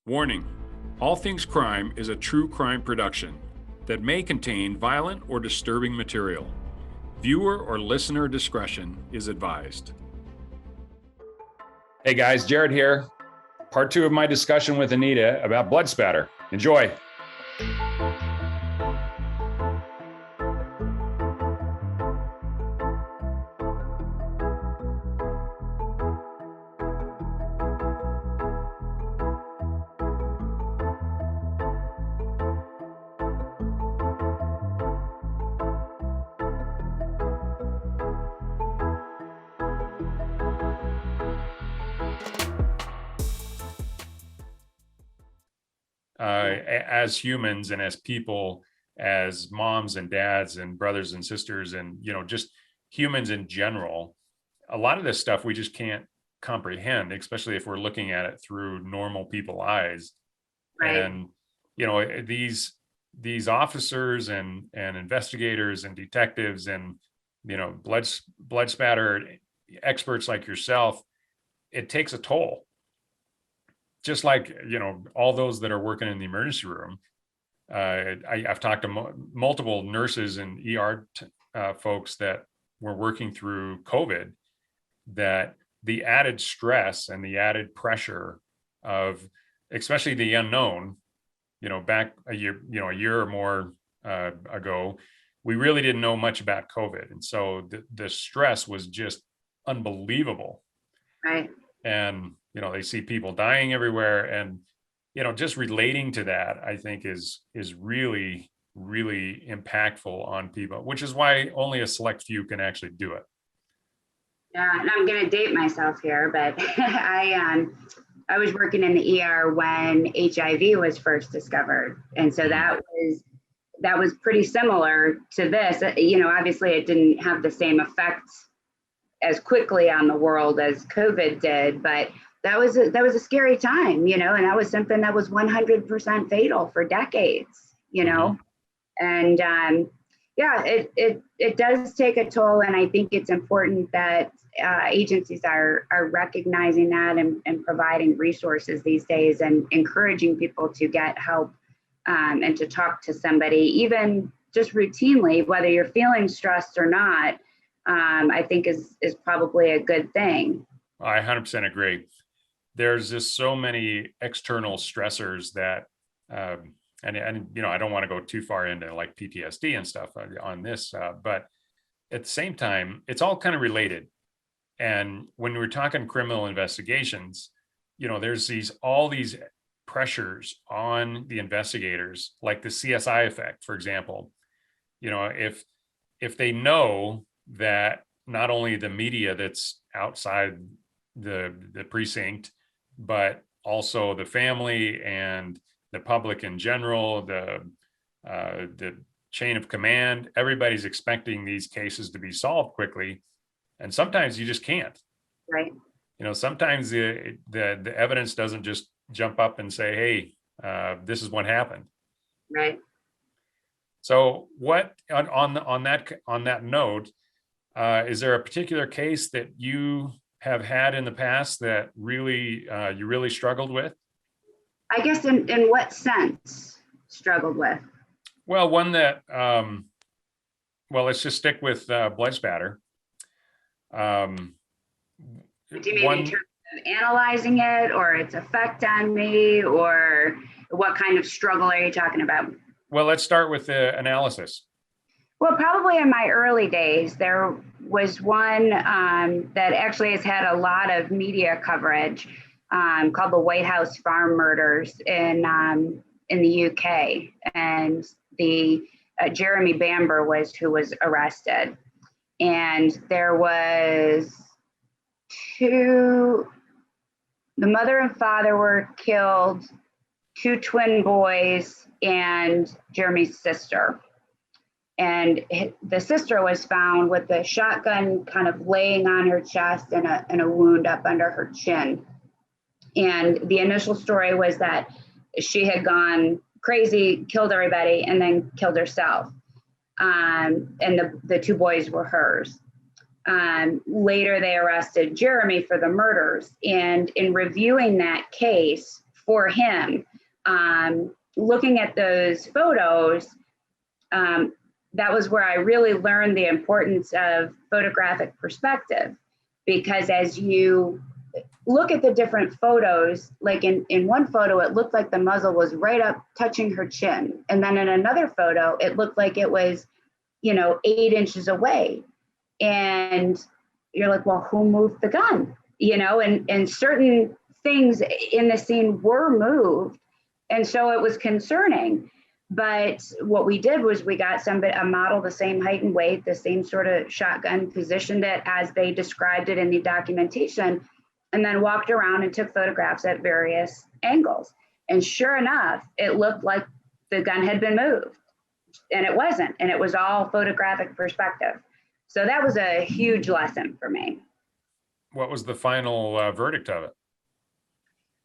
Warning: All Things Crime is a true crime production that may contain violent or disturbing material. Viewer or listener discretion is advised. Hey guys, Jared here. Part 2 of my discussion with Anita about blood spatter. Enjoy. As humans and as people, as moms and dads and brothers and sisters and, just humans in general, a lot of this stuff we just can't comprehend, especially if we're looking at it through normal people eyes. Right. And, these officers and investigators and detectives and, blood spatter experts like yourself, it takes a toll. Just like, all those that are working in the emergency room. I've talked to multiple nurses and ER folks that were working through COVID, that the added stress and the added pressure of, especially the unknown, back a year or more ago, we really didn't know much about COVID. And so the stress was just unbelievable. Right. And, they see people dying everywhere, and, just relating to that, I think is really, really impactful on people, which is why only a select few can actually do it. Yeah, and I'm going to date myself here, but I was working in the ER when HIV was first discovered. And so that was pretty similar to this. Obviously it didn't have the same effects as quickly on the world as COVID did, but that was a scary time, and that was something that was 100% fatal for decades, and it does take a toll. And I think it's important that agencies are recognizing that and providing resources these days and encouraging people to get help and to talk to somebody, even just routinely, whether you're feeling stressed or not. I think is probably a good thing. I 100% agree. There's just so many external stressors that, and I don't want to go too far into like PTSD and stuff on this, but at the same time, it's all kind of related. And when we're talking criminal investigations, there's all these pressures on the investigators, like the CSI effect, for example. If they know that not only the media that's outside the precinct, but also the family and the public in general, the chain of command, everybody's expecting these cases to be solved quickly. And sometimes you just can't. Right. Sometimes the evidence doesn't just jump up and say, hey, this is what happened. Right. So what on that note, is there a particular case that you have had in the past that really you really struggled with? I guess in what sense struggled with? Well, one that, let's just stick with blood spatter. Do you mean in terms of analyzing it or its effect on me, or what kind of struggle are you talking about? Well, let's start with the analysis. Well, probably in my early days, there was one that actually has had a lot of media coverage called the White House farm murders in the UK. And the Jeremy Bamber was who was arrested. And there was the mother and father were killed, 2 twin boys, and Jeremy's sister. And the sister was found with a shotgun kind of laying on her chest and a wound up under her chin. And the initial story was that she had gone crazy, killed everybody, and then killed herself. And the 2 boys were hers. Later, they arrested Jeremy for the murders. And in reviewing that case for him. Looking at those photos, that was where I really learned the importance of photographic perspective, because as you look at the different photos, like in one photo, it looked like the muzzle was right up touching her chin. And then in another photo, it looked like it was, 8 inches away. And you're like, well, who moved the gun? And certain things in the scene were moved. And so it was concerning. But what we did was we got a model the same height and weight, the same sort of shotgun, positioned it as they described it in the documentation, and then walked around and took photographs at various angles. And sure enough, it looked like the gun had been moved, and it wasn't. And it was all photographic perspective. So that was a huge lesson for me. What was the final verdict of it?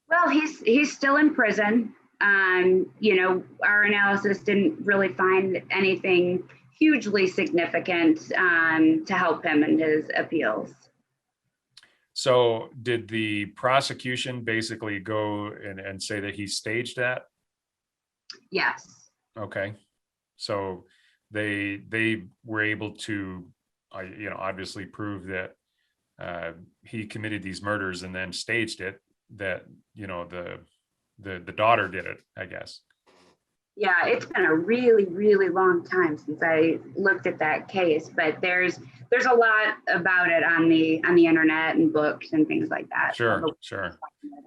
Well, he's still in prison. Our analysis didn't really find anything hugely significant to help him in his appeals. So did the prosecution basically go and say that he staged that? Yes. Okay. So they were able to, obviously prove that he committed these murders and then staged it, that, the daughter did it, I guess. Yeah, it's been a really, really long time since I looked at that case, but there's a lot about it on the internet and books and things like that. Sure. Oh,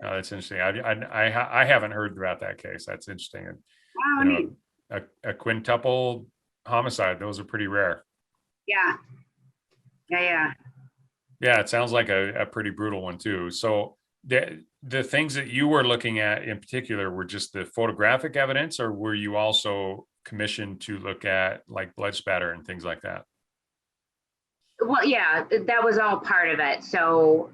that's interesting. I haven't heard about that case. That's interesting. And, a quintuple homicide, those are pretty rare. Yeah. Yeah, it sounds like a pretty brutal one too. So the things that you were looking at in particular were just the photographic evidence, or were you also commissioned to look at like blood spatter and things like that? Well, yeah, that was all part of it. So,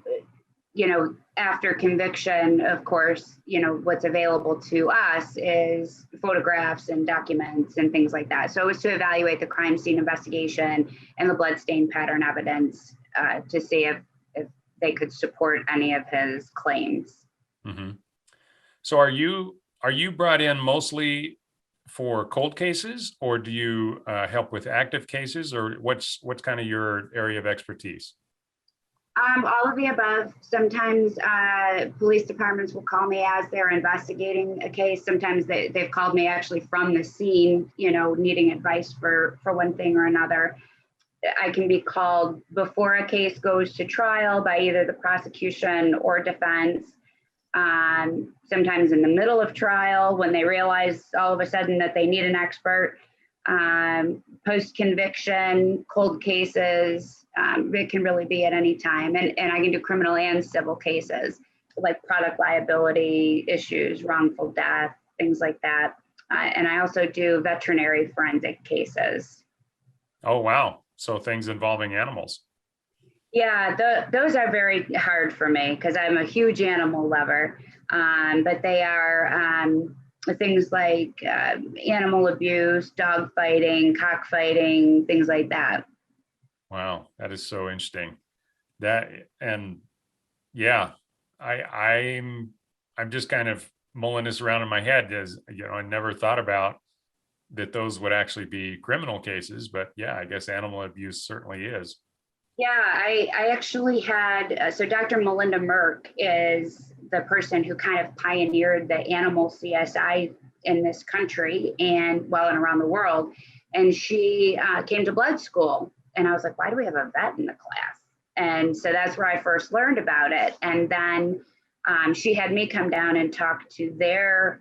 after conviction, of course, what's available to us is photographs and documents and things like that. So it was to evaluate the crime scene investigation and the bloodstain pattern evidence to see if they could support any of his claims. Mm-hmm. So are you brought in mostly for cold cases, or do you help with active cases, or what's kind of your area of expertise? All of the above. Sometimes police departments will call me as they're investigating a case. Sometimes they've called me actually from the scene, needing advice for one thing or another. I can be called before a case goes to trial by either the prosecution or defense. Sometimes in the middle of trial when they realize all of a sudden that they need an expert. Post-conviction, cold cases, it can really be at any time. And I can do criminal and civil cases like product liability issues, wrongful death, things like that. And I also do veterinary forensic cases. Oh, wow. So things involving animals. Yeah, those are very hard for me because I'm a huge animal lover. But they are things like animal abuse, dog fighting, cockfighting, things like that. Wow, that is so interesting. I'm just kind of mulling this around in my head, as I never thought about that those would actually be criminal cases, but yeah, I guess animal abuse certainly is. Yeah, I actually had, so Dr. Melinda Merck is the person who kind of pioneered the animal CSI in this country and around the world. And she came to blood school, and I was like, why do we have a vet in the class? And so that's where I first learned about it. And then she had me come down and talk to the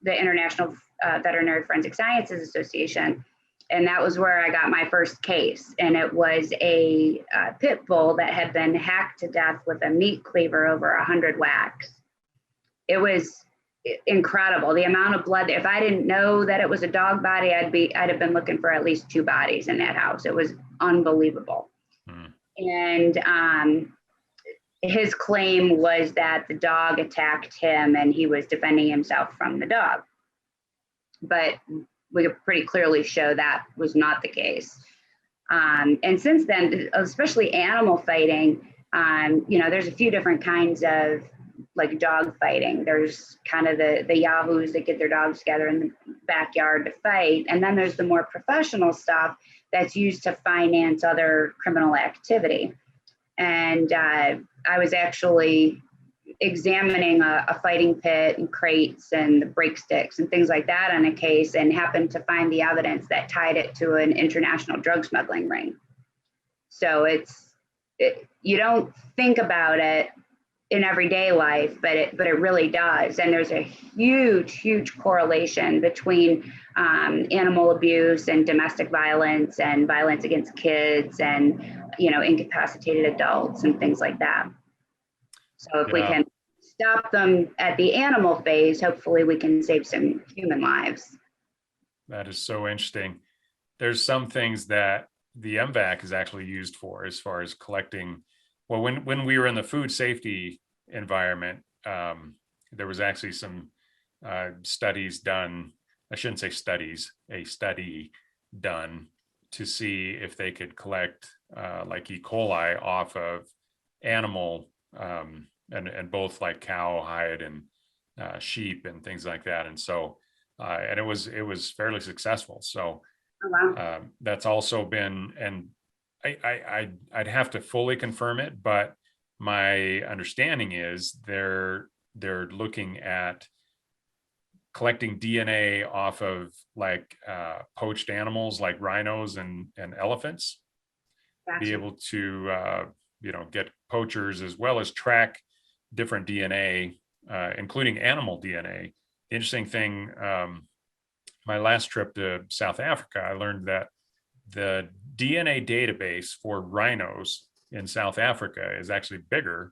International Veterinary Forensic Sciences Association. And that was where I got my first case. And it was a pit bull that had been hacked to death with a meat cleaver over 100 whacks. It was incredible. The amount of blood, if I didn't know that it was a dog body, I'd have been looking for at least 2 bodies in that house. It was unbelievable. And his claim was that the dog attacked him and he was defending himself from the dog. But we could pretty clearly show that was not the case. And since then, especially animal fighting, there's a few different kinds of like dog fighting. There's kind of the yahoos that get their dogs together in the backyard to fight. And then there's the more professional stuff that's used to finance other criminal activity. And I was actually examining a fighting pit and crates and the break sticks and things like that on a case, and happened to find the evidence that tied it to an international drug smuggling ring. So you don't think about it in everyday life, but it really does. And there's a huge correlation between animal abuse and domestic violence and violence against kids and, incapacitated adults and things like that. So if we can stop them at the animal phase, hopefully we can save some human lives. That is so interesting. There's some things that the M-Vac is actually used for as far as collecting. Well, when we were in the food safety environment, there was actually some studies done. I shouldn't say studies, a study done to see if they could collect like E. coli off of animal and both like cow hide and sheep and things like that. And so, and it was fairly successful. So Oh, wow. that's also been, and I'd have to fully confirm it, but my understanding is they're looking at collecting DNA off of like poached animals like rhinos and elephants, Gotcha. be able to get poachers as well as track different DNA, including animal DNA. The interesting thing, my last trip to South Africa, I learned that the DNA database for rhinos in South Africa is actually bigger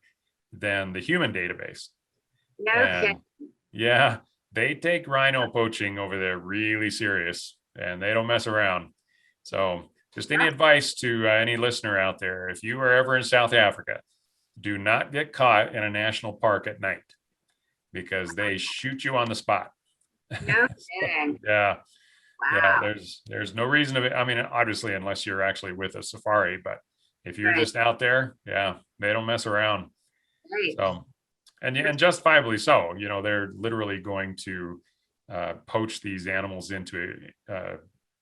than the human database. No And kidding. yeah, they take rhino poaching over there really serious, and they don't mess around. So just any advice to any listener out there, if you are ever in South Africa, do not get caught in a national park at night because they shoot you on the spot. No kidding. Yeah. Yeah, Wow. there's no reason to be, I mean, obviously, unless you're actually with a safari, but if you're Right. just out there, yeah, they don't mess around. Right. So, and justifiably so, they're literally going to poach these animals into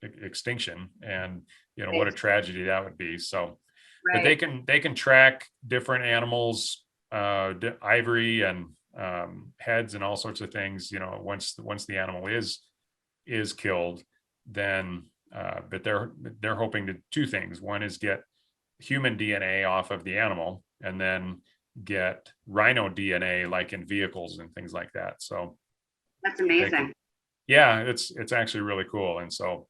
extinction, and what a tragedy that would be. So, but Right. they can track different animals, ivory and heads and all sorts of things. Once the animal is killed, then but they're hoping to two things. One is get human DNA off of the animal, and then get rhino DNA like in vehicles and things like that. So That's amazing. yeah, it's actually really cool. And so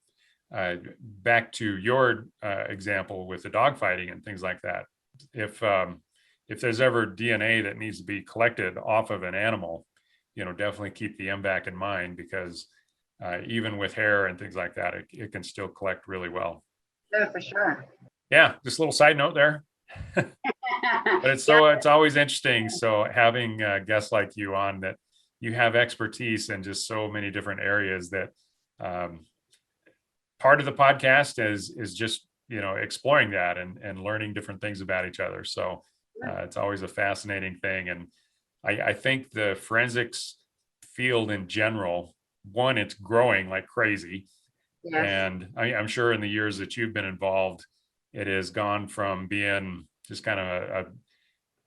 back to your example with the dog fighting and things like that, if there's ever DNA that needs to be collected off of an animal, definitely keep the M-Vac in mind, because even with hair and things like that, it can still collect really well. No, for sure. Yeah, just a little side note there. But it's always interesting. So having guests like you on, that you have expertise in just so many different areas, that part of the podcast is just exploring that and learning different things about each other. So it's always a fascinating thing. And I think the forensics field in general, one, it's growing like crazy. Yes. And I'm sure in the years that you've been involved, it has gone from being just kind of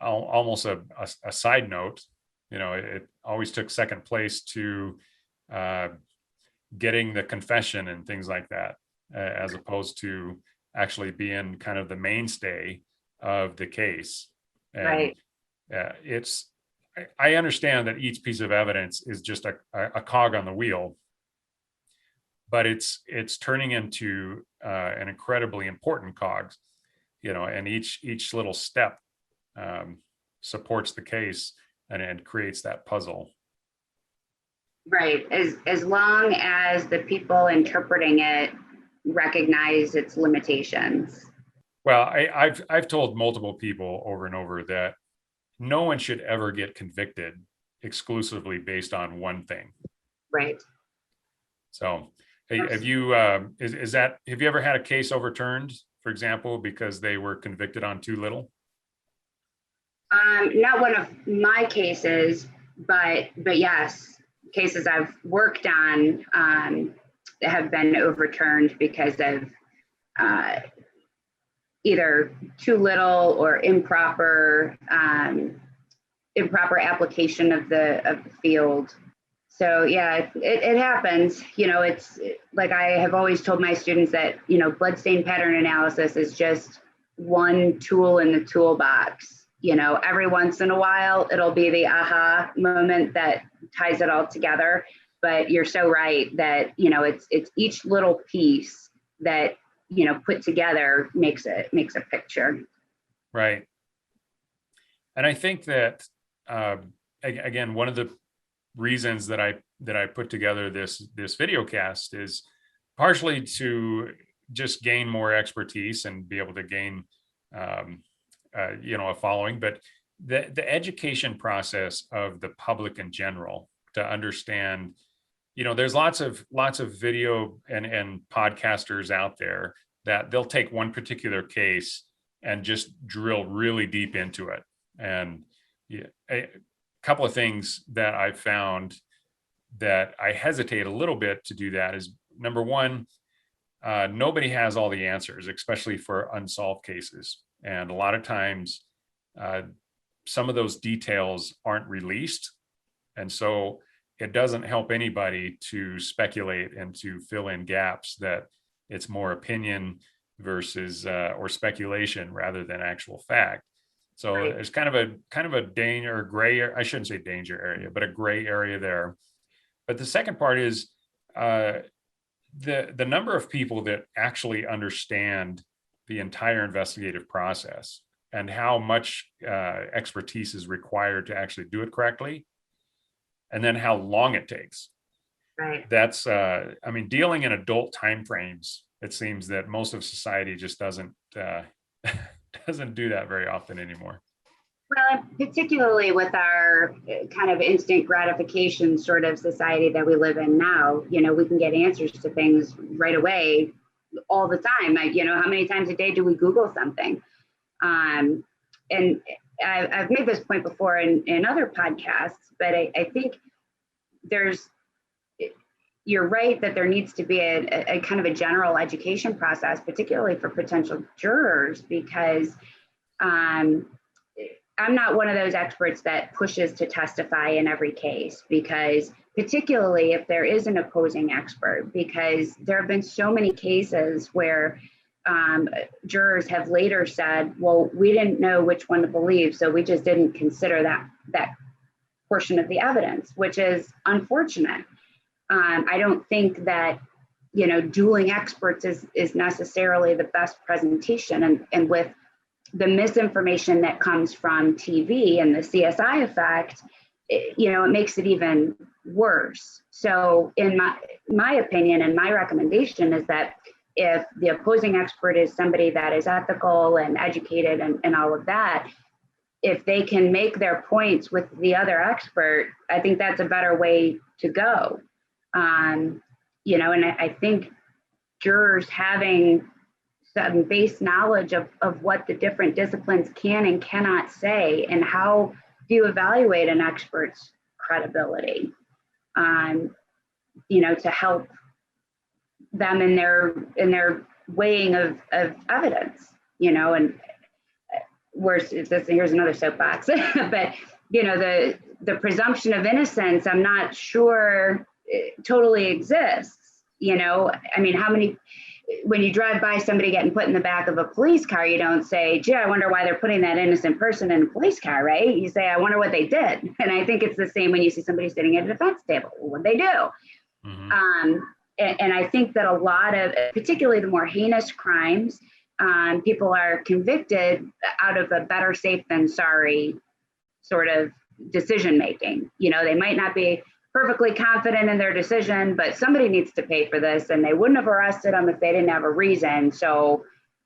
almost a side note. It always took second place to getting the confession and things like that, as opposed to actually being kind of the mainstay of the case. And Right. I understand that each piece of evidence is just a cog on the wheel, but it's turning into an incredibly important cog, and each little step supports the case and creates that puzzle. Right. As long as the people interpreting it recognize its limitations. Well, I've told multiple people over and over that no one should ever get convicted exclusively based on one thing. Right. So have you have you ever had a case overturned, for example, because they were convicted on too little? Not one of my cases, but yes, cases I've worked on have been overturned because of uh, either too little or improper application of the field. So yeah, it happens. It's like I have always told my students that, bloodstain pattern analysis is just one tool in the toolbox. Every once in a while, it'll be the aha moment that ties it all together. But you're so right that, it's each little piece that, put together makes a picture. Right. And I think that, again, one of the reasons that I put together this video cast is partially to just gain more expertise and be able to gain a following, but the education process of the public in general to understand, there's lots of video and podcasters out there that they'll take one particular case and just drill really deep into it. And a couple of things that I've found that I hesitate a little bit to do that is, number one, nobody has all the answers, especially for unsolved cases. And a lot of times, some of those details aren't released. And so it doesn't help anybody to speculate and to fill in gaps that it's more opinion versus or speculation rather than actual fact. So Right. there's kind of a danger, gray, I shouldn't say danger area, but a gray area there. But the second part is the number of people that actually understand the entire investigative process and how much expertise is required to actually do it correctly, and then how long it takes. Right. That's dealing in adult timeframes, it seems that most of society just doesn't doesn't do that very often anymore. Well, particularly with our kind of instant gratification sort of society that we live in now, we can get answers to things right away all the time. How many times a day do we Google something? And I've made this point before in other podcasts, but I think you're right that there needs to be a kind of a general education process, particularly for potential jurors, because I'm not one of those experts that pushes to testify in every case, because particularly if there is an opposing expert, because there have been so many cases where jurors have later said, well, we didn't know which one to believe, so we just didn't consider that portion of the evidence, which is unfortunate. I don't think that, dueling experts is necessarily the best presentation. And with the misinformation that comes from TV and the CSI effect, it makes it even worse. So in my opinion and my recommendation is that if the opposing expert is somebody that is ethical and educated and all of that, if they can make their points with the other expert, I think that's a better way to go. And I think jurors having some base knowledge of what the different disciplines can and cannot say, and how do you evaluate an expert's credibility, to help them in their weighing of evidence, and here's another soapbox, but the presumption of innocence, I'm not sure it totally exists. How many, when you drive by somebody getting put in the back of a police car, you don't say, gee, I wonder why they're putting that innocent person in a police car, right? You say, I wonder what they did. And I think it's the same when you see somebody sitting at a defense table. What'd they do? Mm-hmm. And I think that a lot of, particularly the more heinous crimes, people are convicted out of a better safe than sorry sort of decision making. They might not be perfectly confident in their decision, but somebody needs to pay for this, and they wouldn't have arrested them if they didn't have a reason. So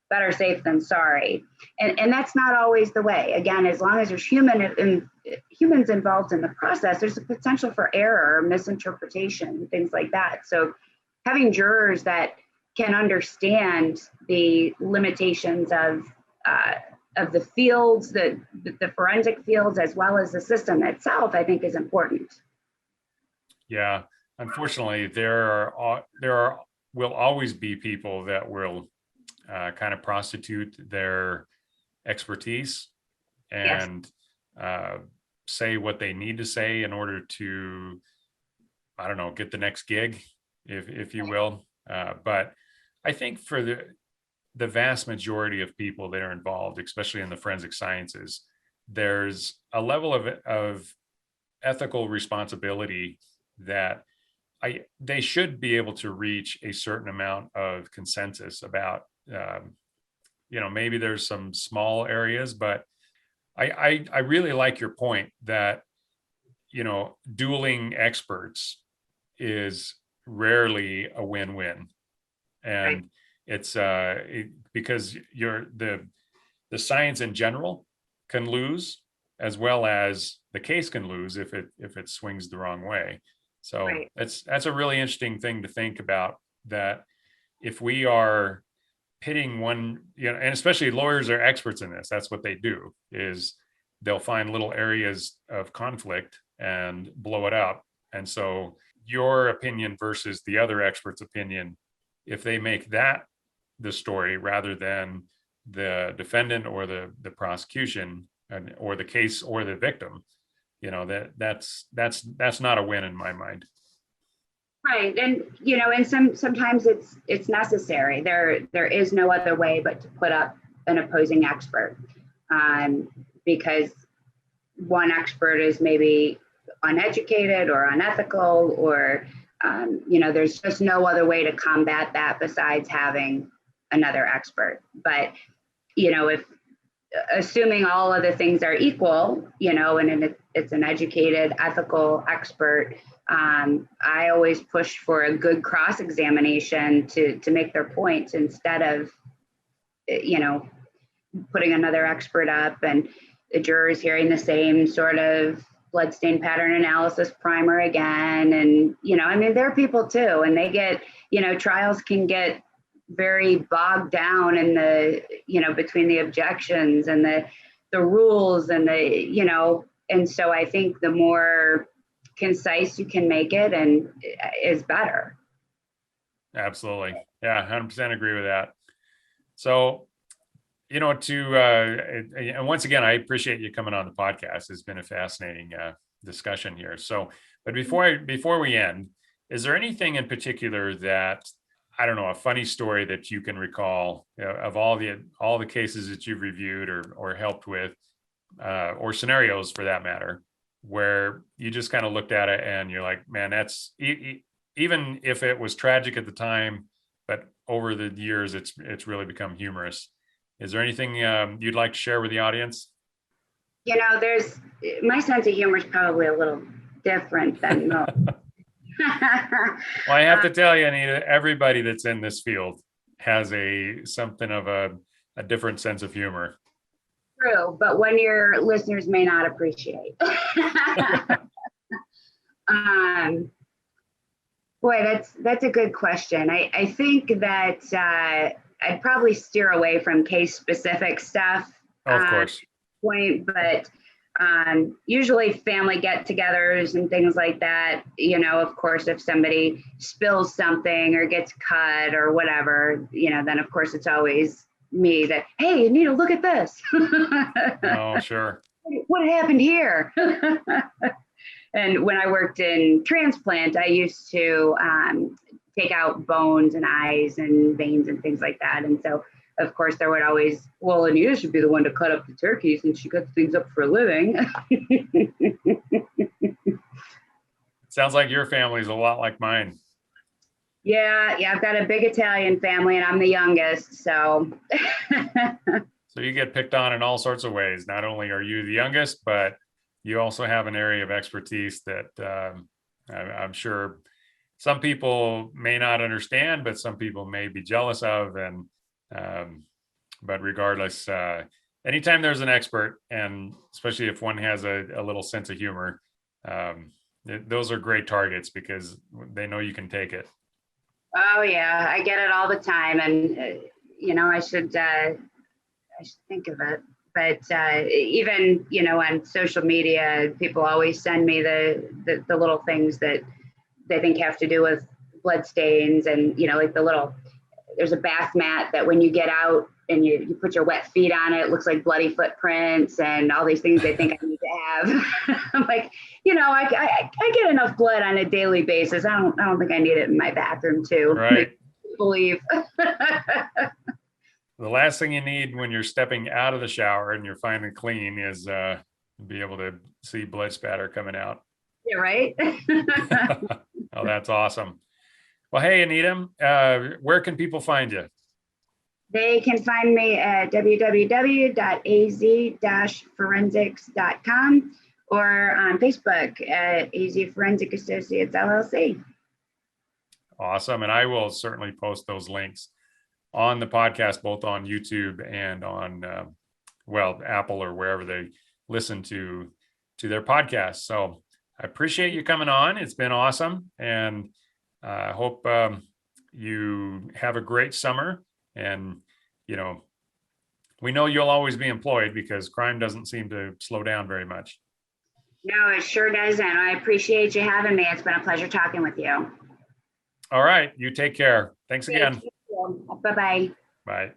better safe than sorry. And that's not always the way. Again, as long as there's humans involved in the process, there's a potential for error, misinterpretation, things like that. So having jurors that can understand the limitations of of the fields, the forensic fields, as well as the system itself, I think is important. Yeah, unfortunately, there will always be people that will kind of prostitute their expertise Yes. and say what they need to say in order to, I don't know, get the next gig, if you will. But I think for the vast majority of people that are involved, especially in the forensic sciences, there's a level of ethical responsibility that they should be able to reach a certain amount of consensus about. Maybe there's some small areas, but I really like your point that dueling experts is rarely a win-win, Right. and it's because the science in general can lose, as well as the case can lose if it swings the wrong way. So Right. that's a really interesting thing to think about, that if we are pitting one, and especially lawyers are experts in this, that's what they do, is they'll find little areas of conflict and blow it up. And so your opinion versus the other expert's opinion, if they make that the story rather than the defendant or the prosecution, or the case or the victim, that's not a win in my mind. Right. And sometimes it's necessary. There is no other way but to put up an opposing expert, because one expert is maybe uneducated or unethical, or there's just no other way to combat that besides having another expert. But if assuming all of the things are equal, and it's an educated, ethical expert, I always push for a good cross-examination to make their points, instead of, putting another expert up and the jurors hearing the same sort of bloodstain pattern analysis primer again. And, there are people too, and they get, trials can get very bogged down in the, between the objections and the rules and and so I think the more concise you can make it and is better. Absolutely. Yeah, 100% agree with that. So, and once again, I appreciate you coming on the podcast. It's been a fascinating discussion here. So, but before we end, is there anything in particular that, I don't know, a funny story that you can recall of all the cases that you've reviewed or helped with, or scenarios for that matter, where you just kind of looked at it and you're like, man, that's even if it was tragic at the time, but over the years, it's really become humorous. Is there anything you'd like to share with the audience? There's my sense of humor is probably a little different than most. Well, I have to tell you, Anita, everybody that's in this field has something of a different sense of humor. True, but when your listeners may not appreciate. Boy, that's a good question. I think that I'd probably steer away from case specific stuff. Of course. But usually family get-togethers and things like that, of course, if somebody spills something or gets cut or whatever, then of course it's always me that, hey, you need to look at this. Oh, sure. What happened here? And when I worked in transplant, I used to take out bones and eyes and veins and things like that. And so, of course, there would always, well, Anita should be the one to cut up the turkeys, and she cuts things up for a living. Sounds like your family's a lot like mine. Yeah, I've got a big Italian family, and I'm the youngest, so. So you get picked on in all sorts of ways. Not only are you the youngest, but you also have an area of expertise that I'm sure some people may not understand, but some people may be jealous of. And but regardless, anytime there's an expert, and especially if one has a little sense of humor, those are great targets because they know you can take it. Oh yeah, I get it all the time, and I should think of it. But even, on social media, people always send me the little things that they think have to do with blood stains, and, like there's a bath mat that when you get out and you put your wet feet on it, it looks like bloody footprints and all these things they think I need to have. I'm like, I get enough blood on a daily basis. I don't think I need it in my bathroom too. Right. Believe. The last thing you need when you're stepping out of the shower and you're finally clean is be able to see blood spatter coming out. Yeah, right. Oh, that's awesome. Well, hey, Anita, where can people find you? They can find me at www.az-forensics.com or on Facebook at AZ Forensic Associates LLC. Awesome. And I will certainly post those links on the podcast, both on YouTube and on, Apple or wherever they listen to their podcasts. So I appreciate you coming on. It's been awesome. And I hope you have a great summer. And, we know you'll always be employed because crime doesn't seem to slow down very much. No, it sure doesn't. I appreciate you having me. It's been a pleasure talking with you. All right. You take care. Thanks again. Bye-bye. Bye.